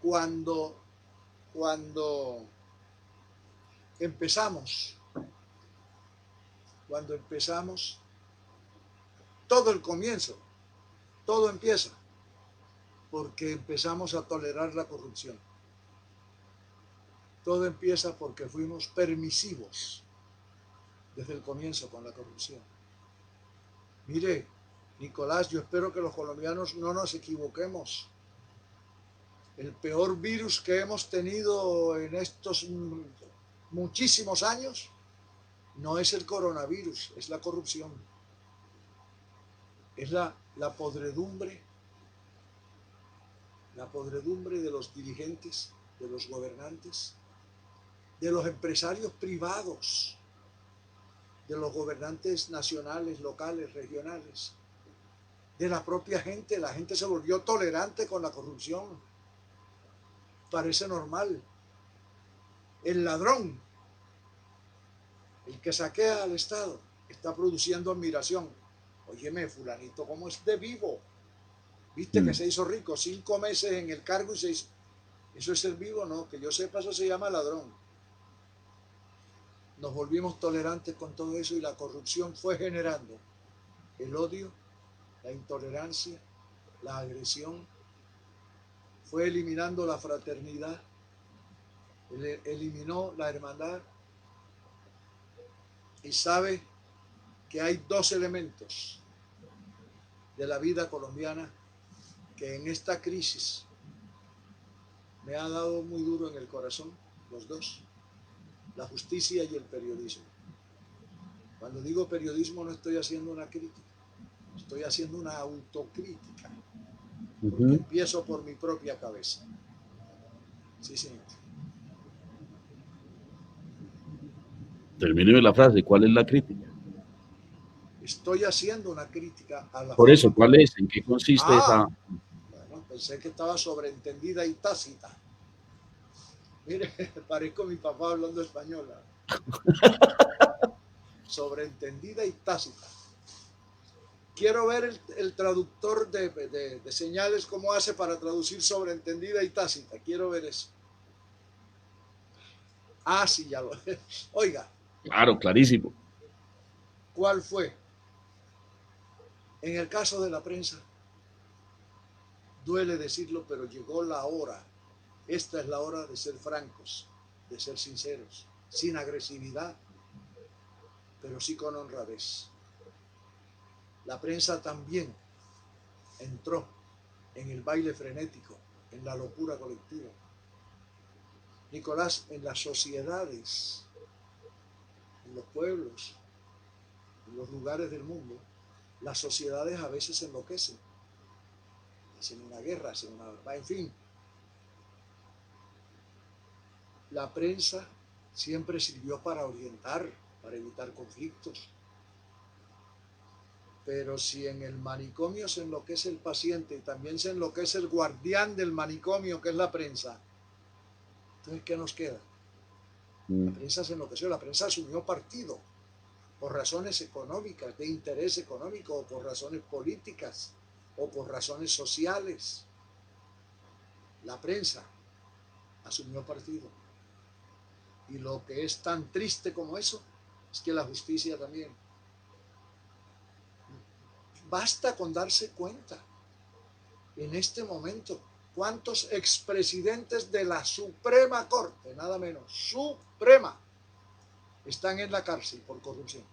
cuando, cuando empezamos, cuando empezamos, todo el comienzo, todo empieza, porque empezamos a tolerar la corrupción. Todo empieza porque fuimos permisivos desde el comienzo con la corrupción. Mire, Nicolás, yo espero que los colombianos no nos equivoquemos. El peor virus que hemos tenido en estos muchísimos años no es el coronavirus, es la corrupción. Es la podredumbre de los dirigentes, de los gobernantes, de los empresarios privados, de los gobernantes nacionales, locales, regionales, de la propia gente. La gente se volvió tolerante con la corrupción. Parece normal. El ladrón, el que saquea al Estado, está produciendo admiración. Óyeme, fulanito, ¿cómo es de vivo? ¿Viste que Mm. se hizo rico? 5 meses en el cargo y se hizo... ¿Eso es ser vivo? No, que yo sepa, eso se llama ladrón. Nos volvimos tolerantes con todo eso y la corrupción fue generando el odio, la intolerancia, la agresión, fue eliminando la fraternidad, eliminó la hermandad. Y sabe que hay dos elementos de la vida colombiana que en esta crisis me ha dado muy duro en el corazón, los dos, la justicia y el periodismo. Cuando digo periodismo no estoy haciendo una crítica, estoy haciendo una autocrítica, porque Ujú. empiezo por mi propia cabeza. Sí, señor. Termíneme la frase, ¿cuál es la crítica? Estoy haciendo una crítica a la Por eso, forma ¿cuál como... es? ¿En qué consiste Ah, esa? bueno, pensé que estaba sobreentendida y tácita. Mire, parezco mi papá hablando español. Sobreentendida y tácita. Quiero ver el traductor de señales, cómo hace para traducir sobreentendida y tácita. Quiero ver eso. Ah, sí, ya lo. Oiga, Claro, clarísimo. ¿cuál fue? En el caso de la prensa, duele decirlo, pero llegó la hora. Esta es la hora de ser francos, de ser sinceros, sin agresividad, pero sí con honradez. La prensa también entró en el baile frenético, en la locura colectiva. Nicolás, en las sociedades, en los pueblos, en los lugares del mundo, las sociedades a veces enloquecen, hacen una guerra, hacen una... En fin, la prensa siempre sirvió para orientar, para evitar conflictos. Pero si en el manicomio se enloquece el paciente y también se enloquece el guardián del manicomio, que es la prensa, entonces, ¿qué nos queda? La prensa se enloqueció, la prensa asumió partido por razones económicas, de interés económico, o por razones políticas, o por razones sociales. La prensa asumió partido. Y lo que es tan triste como eso es que la justicia también. Basta con darse cuenta en este momento cuántos expresidentes de la Suprema Corte, nada menos, Suprema, están en la cárcel por corrupción.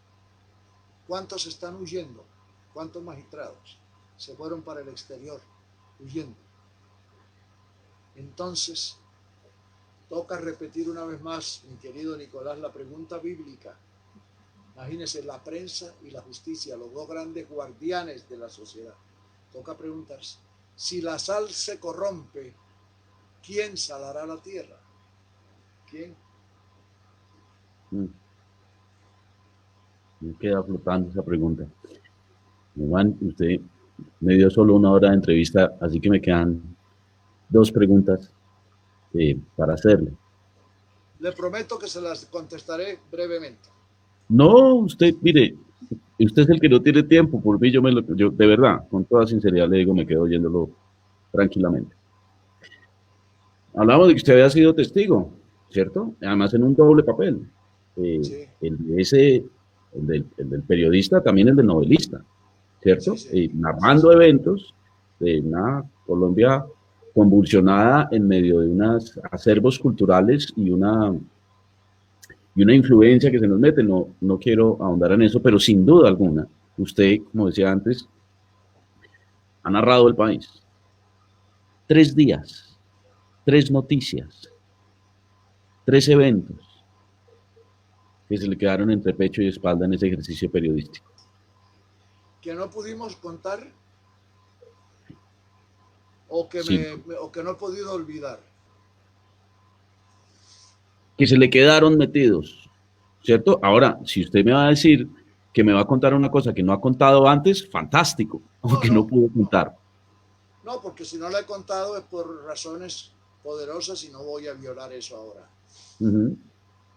¿Cuántos están huyendo? ¿Cuántos magistrados se fueron para el exterior huyendo? Entonces, toca repetir una vez más, mi querido Nicolás, la pregunta bíblica. Imagínense, la prensa y la justicia, los dos grandes guardianes de la sociedad. Toca preguntarse, si la sal se corrompe, ¿quién salará la tierra? ¿Quién? Me queda flotando esa pregunta. Juan, usted me dio solo una hora de entrevista, así que me quedan dos preguntas para hacerle. Le prometo que se las contestaré brevemente. No, usted, mire, usted es el que no tiene tiempo, por mí yo de verdad, con toda sinceridad le digo, me quedo oyéndolo tranquilamente. Hablamos de que usted había sido testigo, ¿cierto? Además en un doble papel. Sí, El del periodista, también el del novelista, sí, ¿cierto? sí, sí, Narrando sí. eventos de una Colombia convulsionada en medio de unos acervos culturales y una influencia que se nos mete. No, no quiero ahondar en eso, pero sin duda alguna, usted, como decía antes, ha narrado el país. 3 días, 3 noticias, 3 eventos que se le quedaron entre pecho y espalda en ese ejercicio periodístico. Que no pudimos contar Sí, o que no he podido olvidar. que se le quedaron metidos, ¿cierto? Ahora, si usted me va a decir que me va a contar una cosa que no ha contado antes, fantástico, o No, que no no, pudo no. contar. No, porque si no la he contado es por razones poderosas y no voy a violar eso ahora.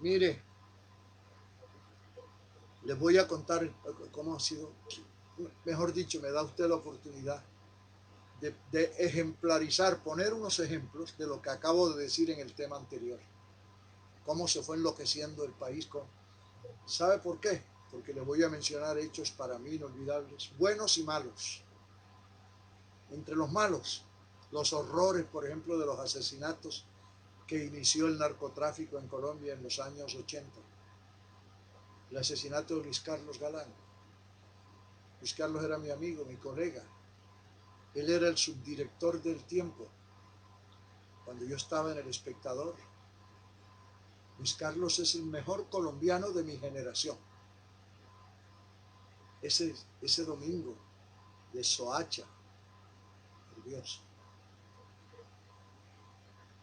Mire, les voy a contar cómo ha sido, mejor dicho, me da usted la oportunidad de ejemplarizar, poner unos ejemplos de lo que acabo de decir en el tema anterior. Cómo se fue enloqueciendo el país. ¿Sabe por qué? Porque les voy a mencionar hechos para mí inolvidables, buenos y malos. Entre los malos, los horrores, por ejemplo, de los asesinatos que inició el narcotráfico en Colombia en los años 80. El asesinato de Luis Carlos Galán. Luis Carlos era mi amigo, mi colega. Él era el subdirector del Tiempo cuando yo estaba en El Espectador. Luis Carlos es el mejor colombiano de mi generación. Ese domingo de Soacha, por Dios.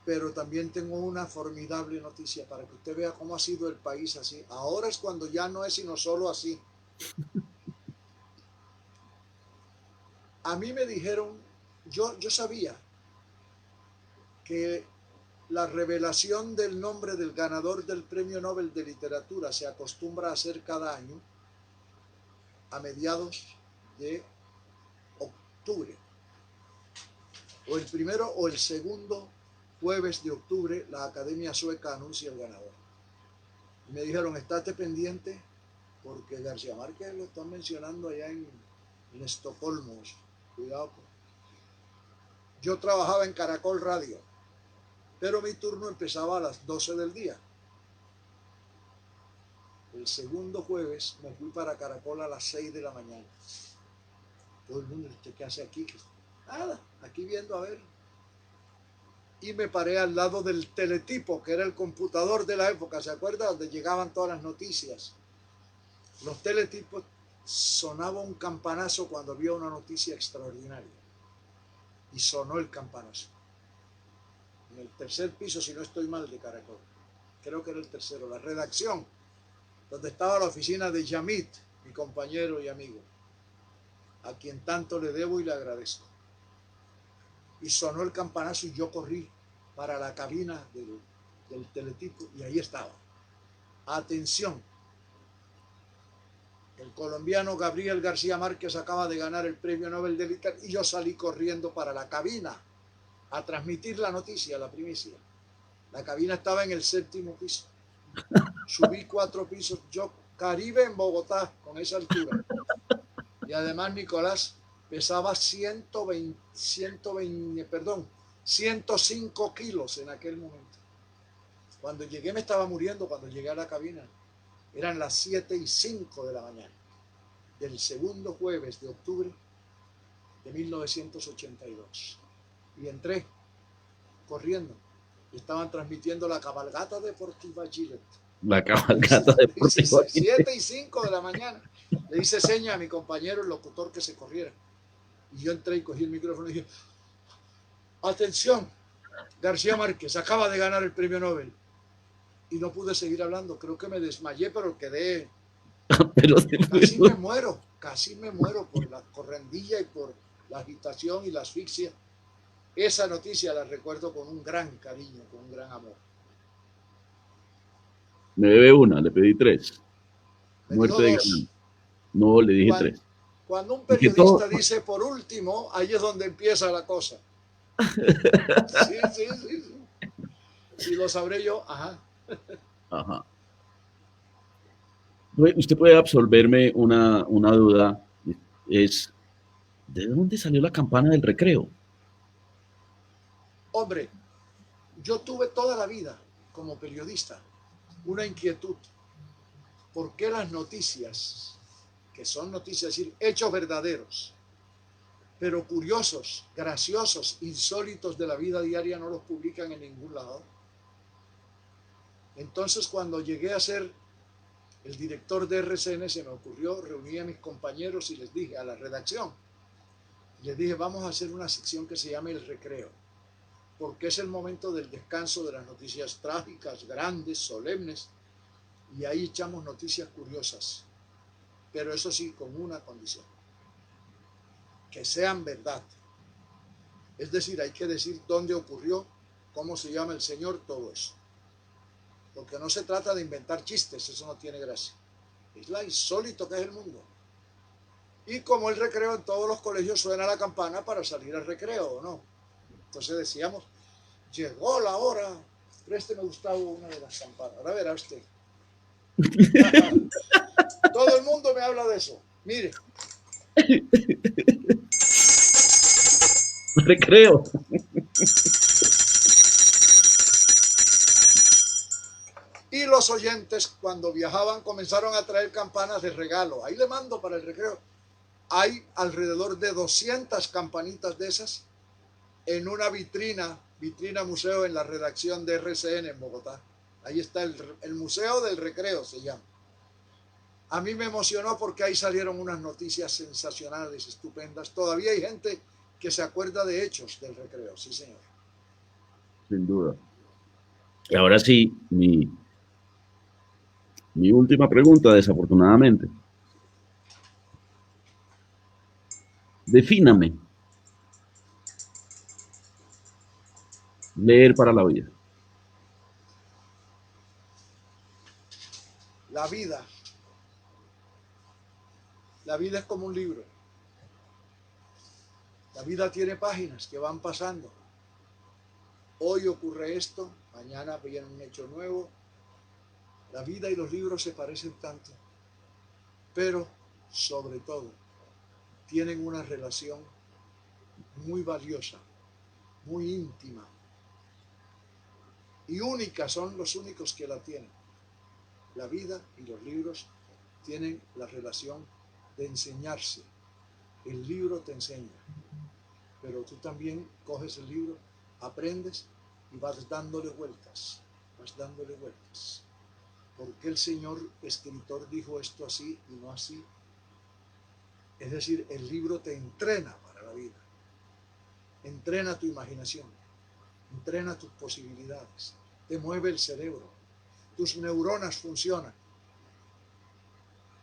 Pero también tengo una formidable noticia para que usted vea cómo ha sido el país así. Ahora es cuando ya no es sino solo así. A mí me dijeron, yo sabía que la revelación del nombre del ganador del Premio Nobel de Literatura se acostumbra a hacer cada año a mediados de octubre, o el primero o el segundo jueves de octubre. La Academia Sueca anuncia el ganador. Y me dijeron, estate pendiente porque García Márquez lo están mencionando allá en Estocolmo. Cuidado. Yo trabajaba en Caracol Radio, pero mi turno empezaba a las 12 del día. El segundo jueves me fui para Caracol a las 6 de la mañana. Todo el mundo, ¿usted qué hace aquí? Nada, aquí viendo a ver. y me paré al lado del teletipo, que era el computador de la época, ¿se acuerda? Donde llegaban todas las noticias. Los teletipos, sonaba un campanazo cuando había una noticia extraordinaria. Y sonó el campanazo. En el tercer piso, si no estoy mal, de Caracol. Creo que era el tercero, la redacción, donde estaba la oficina de Yamit, mi compañero y amigo, a quien tanto le debo y le agradezco. Y sonó el campanazo y yo corrí para la cabina del teletipo y ahí estaba. Atención, el colombiano Gabriel García Márquez acaba de ganar el premio Nobel de Literatura y yo salí corriendo para la cabina a transmitir la noticia, la primicia. La cabina estaba en el 7º piso. Subí 4 pisos, yo Caribe en Bogotá con esa altura. Y además Nicolás pesaba 105 kilos en aquel momento. Cuando llegué me estaba muriendo, cuando llegué a la cabina. Eran las 7:05 de la mañana, del segundo jueves de octubre de 1982. Y entré corriendo. Estaban transmitiendo la cabalgata deportiva Gillette. La cabalgata deportiva. 7:05 de la mañana. Le hice seña a mi compañero, el locutor, que se corriera. Y yo entré y cogí el micrófono y dije, atención, García Márquez acaba de ganar el premio Nobel. Y no pude seguir hablando, creo que me desmayé, pero quedé... Pero casi me muero por la correndilla y por la agitación y la asfixia. Esa noticia la recuerdo con un gran cariño, con un gran amor. me debe una, le pedí 3. Me dijo Muerte de 2. Galán. No, le dije 3. Cuando un Porque periodista todo... dice por último, ahí es donde empieza la cosa. Sí. Y lo sabré yo, ajá. Ajá. Usted puede absolverme una duda, es, ¿de dónde salió la campana del recreo? Hombre, yo tuve toda la vida como periodista una inquietud. ¿Por qué las noticias, que son noticias, es decir, hechos verdaderos, pero curiosos, graciosos, insólitos de la vida diaria, no los publican en ningún lado? Entonces, cuando llegué a ser el director de RCN, se me ocurrió reunir a mis compañeros y les dije, a la redacción, les dije, vamos a hacer una sección que se llame El Recreo, porque es el momento del descanso de las noticias trágicas, grandes, solemnes, y ahí echamos noticias curiosas, pero eso sí, con una condición, que sean verdad. Es decir, hay que decir dónde ocurrió, cómo se llama el señor, todo eso. Porque no se trata de inventar chistes, eso no tiene gracia. Es lo insólito que es el mundo. Y como el recreo, en todos los colegios suena la campana para salir al recreo, ¿o no? Entonces decíamos, llegó la hora, présteme Gustavo una de las campanas. Ahora verá usted. Todo el mundo me habla de eso. Mire. Recreo. Y los oyentes, cuando viajaban, comenzaron a traer campanas de regalo. Ahí le mando para el recreo. Hay alrededor de 200 campanitas de esas en una vitrina museo en la redacción de RCN en Bogotá. Ahí está el Museo del Recreo, se llama. A mí me emocionó porque ahí salieron unas noticias sensacionales, estupendas. Todavía hay gente que se acuerda de hechos del recreo, sí señor. Sin duda. Y ahora sí, mi última pregunta, desafortunadamente. Defíname. Leer para la vida. La vida. La vida es como un libro. La vida tiene páginas que van pasando. Hoy ocurre esto, mañana viene un hecho nuevo. La vida y los libros se parecen tanto, pero sobre todo tienen una relación muy valiosa, muy íntima y única, son los únicos que la tienen. La vida y los libros tienen la relación de enseñarse. El libro te enseña, pero tú también coges el libro, aprendes y vas dándole vueltas, vas dándole vueltas. ¿Por qué el señor escritor dijo esto así y no así? Es decir, el libro te entrena para la vida, entrena tu imaginación, entrena tus posibilidades, te mueve el cerebro, tus neuronas funcionan.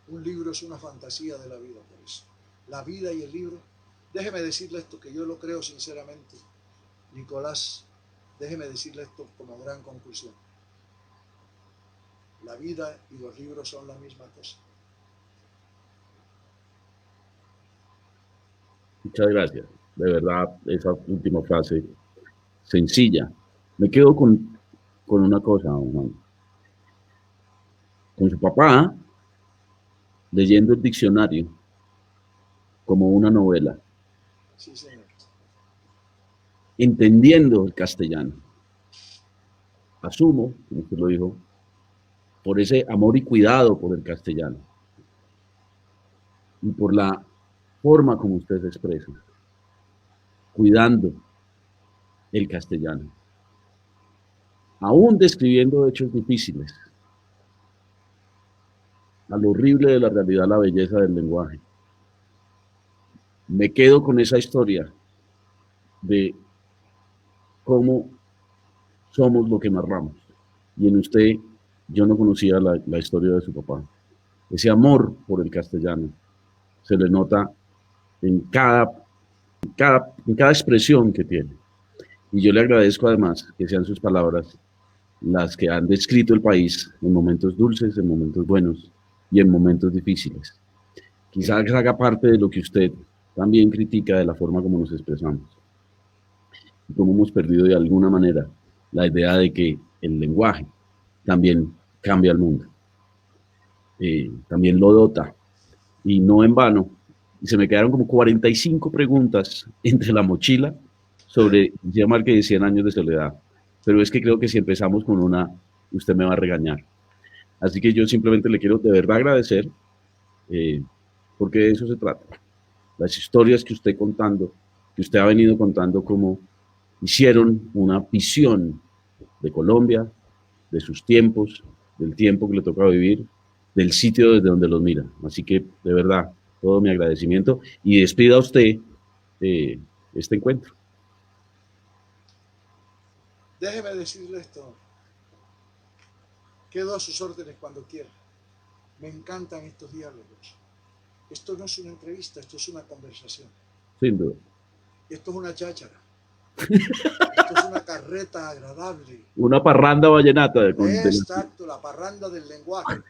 Un libro es una fantasía de la vida, por eso. La vida y el libro, déjeme decirle esto que yo lo creo sinceramente, Nicolás, déjeme decirle esto como gran conclusión. La vida y los libros son la misma cosa. Muchas gracias. De verdad, esa última frase, sencilla. Me quedo con una cosa, don Juan. Con su papá, leyendo el diccionario como una novela, Sí, señor. entendiendo el castellano. Asumo, como usted lo dijo, por ese amor y cuidado por el castellano y por la forma como usted se expresa, cuidando el castellano, aún describiendo hechos difíciles, a lo horrible de la realidad, la belleza del lenguaje. Me quedo con esa historia de cómo somos lo que narramos. Y en usted, yo no conocía la historia de su papá. Ese amor por el castellano se le nota en cada expresión que tiene. Y yo le agradezco además que sean sus palabras las que han descrito el país en momentos dulces, en momentos buenos y en momentos difíciles. Quizás haga parte de lo que usted también critica de la forma como nos expresamos. Y cómo hemos perdido de alguna manera la idea de que el lenguaje también cambia el mundo. También lo dota. Y no en vano. Y se me quedaron como 45 preguntas entre la mochila sobre García Márquez y 100 años de soledad. Pero es que creo que si empezamos con una, usted me va a regañar. Así que yo simplemente le quiero de verdad agradecer, porque de eso se trata. Las historias que usted contando, que usted ha venido contando, como hicieron una visión de Colombia, de sus tiempos, del tiempo que le toca vivir, del sitio desde donde los mira. Así que, de verdad, todo mi agradecimiento y despida a usted este encuentro. Déjeme decirle esto. Quedo a sus órdenes cuando quiera. Me encantan estos diálogos. Esto no es una entrevista, esto es una conversación. Sin duda. Esto es una cháchara. Esto es una carreta agradable. Una parranda vallenata. Exacto, la parranda del lenguaje.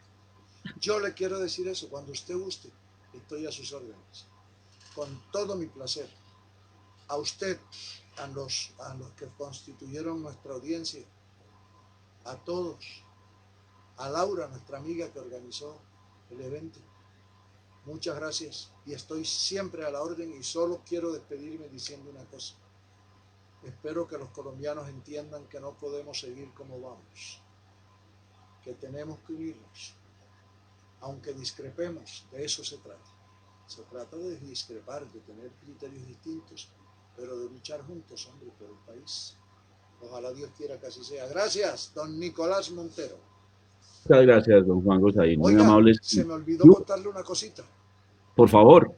Yo le quiero decir eso, cuando usted guste, estoy a sus órdenes. Con todo mi placer. A usted, a los que constituyeron nuestra audiencia, a todos, a Laura, nuestra amiga que organizó el evento. Muchas gracias y estoy siempre a la orden y solo quiero despedirme diciendo una cosa. Espero que los colombianos entiendan que no podemos seguir como vamos, que tenemos que unirnos, aunque discrepemos, de eso se trata. Se trata de discrepar, de tener criterios distintos, pero de luchar juntos, hombre, por el país. Ojalá Dios quiera que así sea. Gracias, don Nicolás Montero. Muchas gracias, don Juan Gosaín. Muy Oiga, amables. se me olvidó contarle una cosita. Por favor.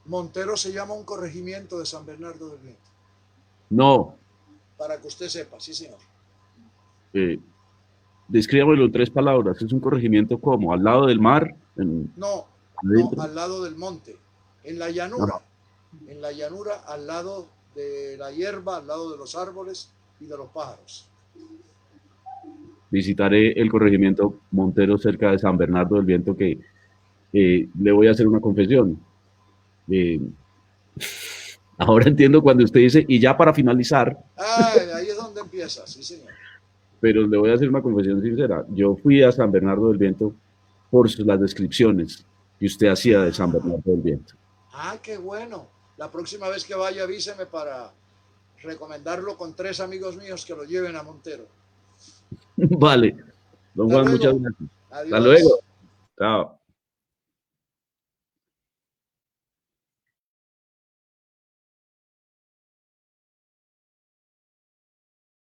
Montero se llama un corregimiento de San Bernardo del Viento. No. Para que usted sepa, sí, señor. Descríbamelo en 3 palabras. ¿Es un corregimiento cómo? ¿Al lado del mar? No, al lado del monte, en la llanura. No. En la llanura, al lado de la hierba, al lado de los árboles y de los pájaros. Visitaré el corregimiento Montero cerca de San Bernardo del Viento, que le voy a hacer una confesión. Ahora entiendo cuando usted dice, y ya para finalizar. Ahí es donde empieza, sí, señor. Pero le voy a hacer una confesión sincera. Yo fui a San Bernardo del Viento por las descripciones que usted hacía de San Bernardo del Viento. Qué bueno. La próxima vez que vaya, avíseme para recomendarlo con 3 amigos míos que lo lleven a Montero. Vale. Don Juan, muchas gracias. Adiós. Hasta luego. Chao.